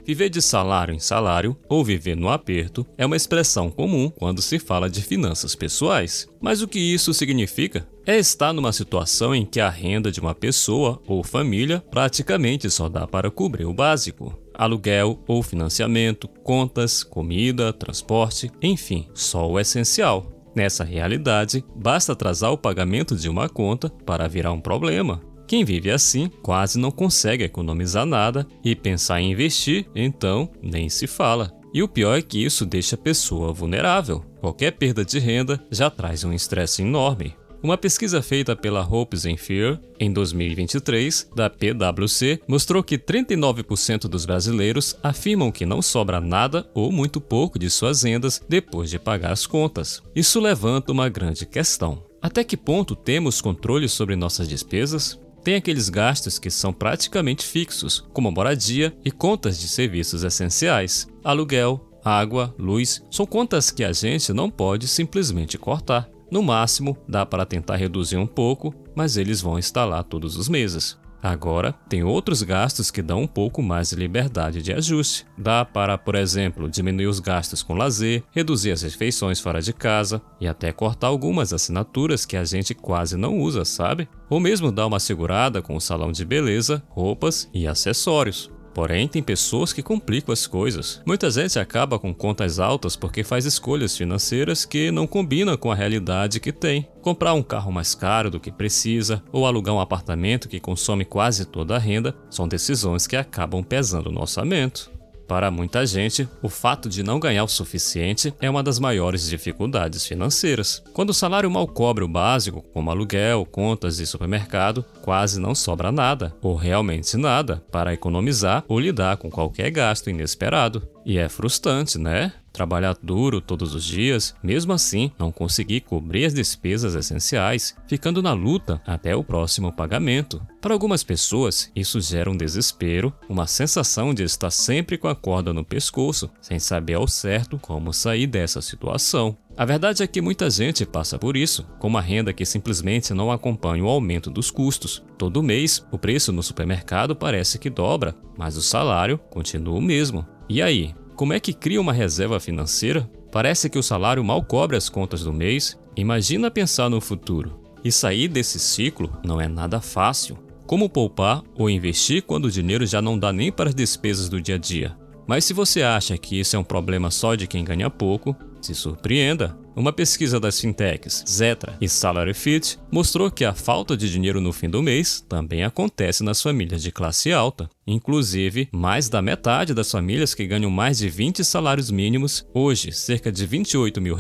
Viver de salário em salário ou viver no aperto é uma expressão comum quando se fala de finanças pessoais. Mas o que isso significa? É estar numa situação em que a renda de uma pessoa ou família praticamente só dá para cobrir o básico. Aluguel ou financiamento, contas, comida, transporte, enfim, só o essencial. Nessa realidade, basta atrasar o pagamento de uma conta para virar um problema. Quem vive assim quase não consegue economizar nada e pensar em investir, então nem se fala. E o pior é que isso deixa a pessoa vulnerável. Qualquer perda de renda já traz um estresse enorme. Uma pesquisa feita pela Hopes & Fear, em 2023, da PwC, mostrou que 39% dos brasileiros afirmam que não sobra nada ou muito pouco de suas rendas depois de pagar as contas. Isso levanta uma grande questão. Até que ponto temos controle sobre nossas despesas? Tem aqueles gastos que são praticamente fixos, como moradia e contas de serviços essenciais. Aluguel, água, luz, são contas que a gente não pode simplesmente cortar. No máximo, dá para tentar reduzir um pouco, mas eles vão estar lá todos os meses. Agora, tem outros gastos que dão um pouco mais de liberdade de ajuste. Dá para, por exemplo, diminuir os gastos com lazer, reduzir as refeições fora de casa e até cortar algumas assinaturas que a gente quase não usa, sabe? Ou mesmo dar uma segurada com o salão de beleza, roupas e acessórios. Porém, tem pessoas que complicam as coisas. Muita gente acaba com contas altas porque faz escolhas financeiras que não combinam com a realidade que tem. Comprar um carro mais caro do que precisa ou alugar um apartamento que consome quase toda a renda são decisões que acabam pesando no orçamento. Para muita gente, o fato de não ganhar o suficiente é uma das maiores dificuldades financeiras. Quando o salário mal cobre o básico, como aluguel, contas e supermercado, quase não sobra nada, ou realmente nada, para economizar ou lidar com qualquer gasto inesperado. E é frustrante, né? Trabalhar duro todos os dias, mesmo assim não conseguir cobrir as despesas essenciais, ficando na luta até o próximo pagamento. Para algumas pessoas, isso gera um desespero, uma sensação de estar sempre com a corda no pescoço, sem saber ao certo como sair dessa situação. A verdade é que muita gente passa por isso, com uma renda que simplesmente não acompanha o aumento dos custos. Todo mês, o preço no supermercado parece que dobra, mas o salário continua o mesmo. E aí, como é que cria uma reserva financeira? Parece que o salário mal cobre as contas do mês. Imagina pensar no futuro. E sair desse ciclo não é nada fácil. Como poupar ou investir quando o dinheiro já não dá nem para as despesas do dia a dia? Mas se você acha que isso é um problema só de quem ganha pouco, se surpreenda. Uma pesquisa das fintechs Zetra e SalaryFit mostrou que a falta de dinheiro no fim do mês também acontece nas famílias de classe alta. Inclusive, mais da metade das famílias que ganham mais de 20 salários mínimos, hoje cerca de R$28 mil,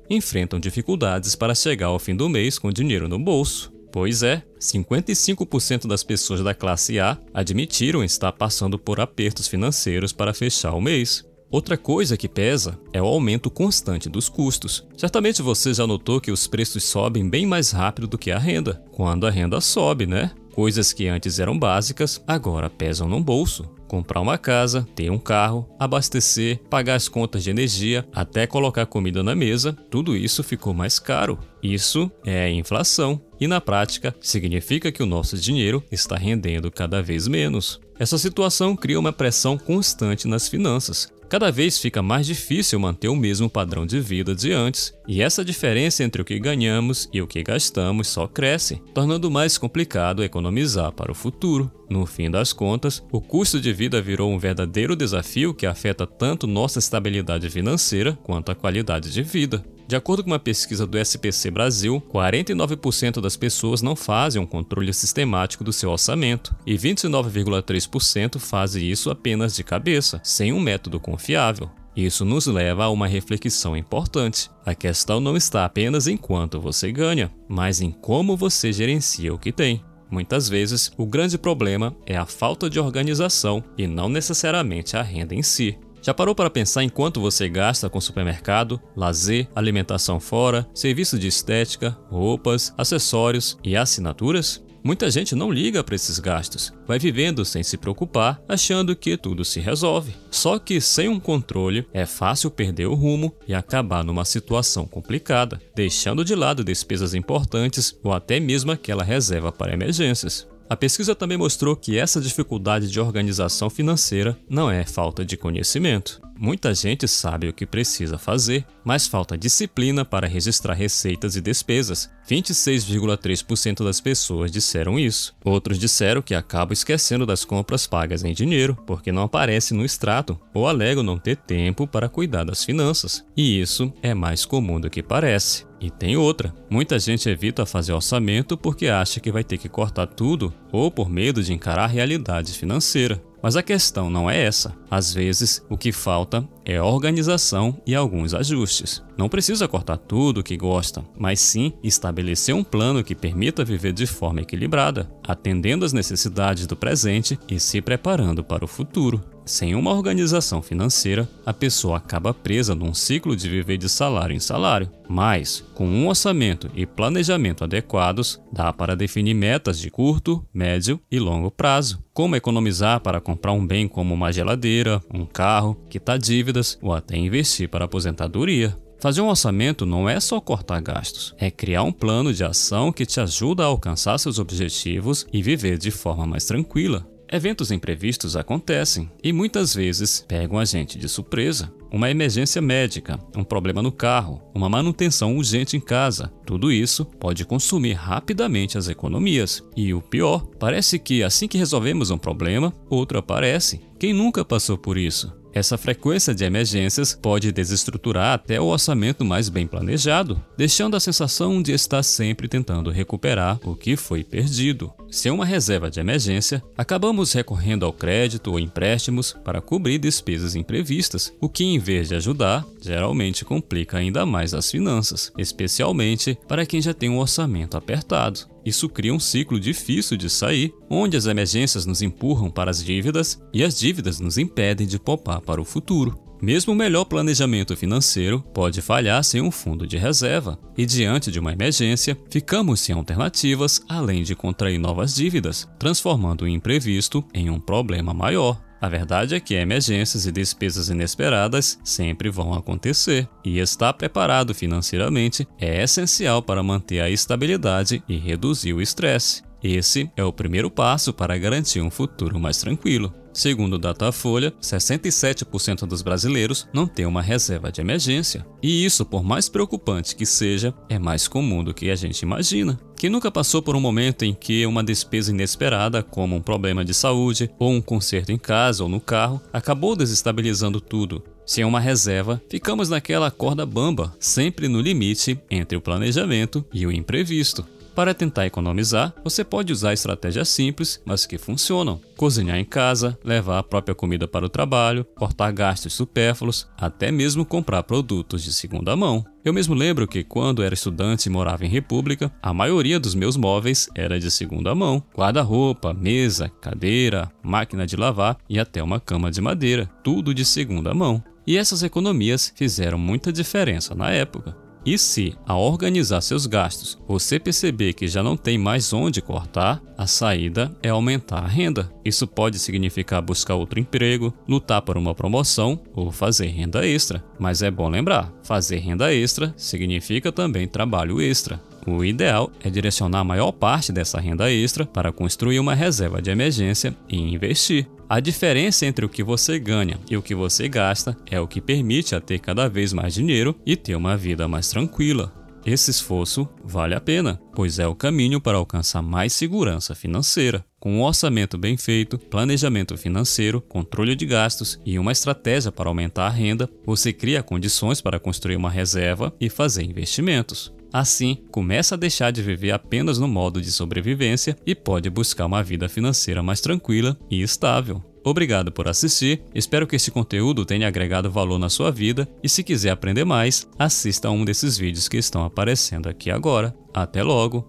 enfrentam dificuldades para chegar ao fim do mês com dinheiro no bolso. Pois é, 55% das pessoas da classe A admitiram estar passando por apertos financeiros para fechar o mês. Outra coisa que pesa é o aumento constante dos custos. Certamente você já notou que os preços sobem bem mais rápido do que a renda, quando a renda sobe, né? Coisas que antes eram básicas, agora pesam no bolso. Comprar uma casa, ter um carro, abastecer, pagar as contas de energia, até colocar comida na mesa, tudo isso ficou mais caro. Isso é a inflação. E na prática, significa que o nosso dinheiro está rendendo cada vez menos. Essa situação cria uma pressão constante nas finanças. Cada vez fica mais difícil manter o mesmo padrão de vida de antes, e essa diferença entre o que ganhamos e o que gastamos só cresce, tornando mais complicado economizar para o futuro. No fim das contas, o custo de vida virou um verdadeiro desafio que afeta tanto nossa estabilidade financeira quanto a qualidade de vida. De acordo com uma pesquisa do SPC Brasil, 49% das pessoas não fazem um controle sistemático do seu orçamento e 29,3% fazem isso apenas de cabeça, sem um método confiável. Isso nos leva a uma reflexão importante. A questão não está apenas em quanto você ganha, mas em como você gerencia o que tem. Muitas vezes, o grande problema é a falta de organização e não necessariamente a renda em si. Já parou para pensar em quanto você gasta com supermercado, lazer, alimentação fora, serviço de estética, roupas, acessórios e assinaturas? Muita gente não liga para esses gastos, vai vivendo sem se preocupar, achando que tudo se resolve. Só que sem um controle, é fácil perder o rumo e acabar numa situação complicada, deixando de lado despesas importantes ou até mesmo aquela reserva para emergências. A pesquisa também mostrou que essa dificuldade de organização financeira não é falta de conhecimento. Muita gente sabe o que precisa fazer, mas falta disciplina para registrar receitas e despesas. 26,3% das pessoas disseram isso. Outros disseram que acabam esquecendo das compras pagas em dinheiro porque não aparece no extrato ou alegam não ter tempo para cuidar das finanças. E isso é mais comum do que parece. E tem outra. Muita gente evita fazer orçamento porque acha que vai ter que cortar tudo ou por medo de encarar a realidade financeira. Mas a questão não é essa. Às vezes, o que falta é organização e alguns ajustes. Não precisa cortar tudo o que gosta, mas sim estabelecer um plano que permita viver de forma equilibrada, atendendo às necessidades do presente e se preparando para o futuro. Sem uma organização financeira, a pessoa acaba presa num ciclo de viver de salário em salário. Mas, com um orçamento e planejamento adequados, dá para definir metas de curto, médio e longo prazo, como economizar para comprar um bem como uma geladeira, um carro, quitar dívidas ou até investir para a aposentadoria. Fazer um orçamento não é só cortar gastos, é criar um plano de ação que te ajuda a alcançar seus objetivos e viver de forma mais tranquila. Eventos imprevistos acontecem e muitas vezes pegam a gente de surpresa. Uma emergência médica, um problema no carro, uma manutenção urgente em casa. Tudo isso pode consumir rapidamente as economias. E o pior, parece que assim que resolvemos um problema, outro aparece. Quem nunca passou por isso? Essa frequência de emergências pode desestruturar até o orçamento mais bem planejado, deixando a sensação de estar sempre tentando recuperar o que foi perdido. Sem uma reserva de emergência, acabamos recorrendo ao crédito ou empréstimos para cobrir despesas imprevistas, o que, em vez de ajudar, geralmente complica ainda mais as finanças, especialmente para quem já tem um orçamento apertado. Isso cria um ciclo difícil de sair, onde as emergências nos empurram para as dívidas e as dívidas nos impedem de poupar para o futuro. Mesmo o melhor planejamento financeiro pode falhar sem um fundo de reserva, e diante de uma emergência, ficamos sem alternativas além de contrair novas dívidas, transformando o imprevisto em um problema maior. A verdade é que emergências e despesas inesperadas sempre vão acontecer, e estar preparado financeiramente é essencial para manter a estabilidade e reduzir o estresse. Esse é o primeiro passo para garantir um futuro mais tranquilo. Segundo o Datafolha, 67% dos brasileiros não têm uma reserva de emergência. E isso, por mais preocupante que seja, é mais comum do que a gente imagina. Quem nunca passou por um momento em que uma despesa inesperada, como um problema de saúde ou um conserto em casa ou no carro, acabou desestabilizando tudo? Sem uma reserva, ficamos naquela corda bamba, sempre no limite entre o planejamento e o imprevisto. Para tentar economizar, você pode usar estratégias simples, mas que funcionam. Cozinhar em casa, levar a própria comida para o trabalho, cortar gastos supérfluos, até mesmo comprar produtos de segunda mão. Eu mesmo lembro que quando era estudante e morava em República, a maioria dos meus móveis era de segunda mão. Guarda-roupa, mesa, cadeira, máquina de lavar e até uma cama de madeira, tudo de segunda mão. E essas economias fizeram muita diferença na época. E se, ao organizar seus gastos, você perceber que já não tem mais onde cortar, a saída é aumentar a renda. Isso pode significar buscar outro emprego, lutar por uma promoção ou fazer renda extra. Mas é bom lembrar, fazer renda extra significa também trabalho extra. O ideal é direcionar a maior parte dessa renda extra para construir uma reserva de emergência e investir. A diferença entre o que você ganha e o que você gasta é o que permite a ter cada vez mais dinheiro e ter uma vida mais tranquila. Esse esforço vale a pena, pois é o caminho para alcançar mais segurança financeira. Com um orçamento bem feito, planejamento financeiro, controle de gastos e uma estratégia para aumentar a renda, você cria condições para construir uma reserva e fazer investimentos. Assim, começa a deixar de viver apenas no modo de sobrevivência e pode buscar uma vida financeira mais tranquila e estável. Obrigado por assistir, espero que esse conteúdo tenha agregado valor na sua vida e se quiser aprender mais, assista a um desses vídeos que estão aparecendo aqui agora. Até logo!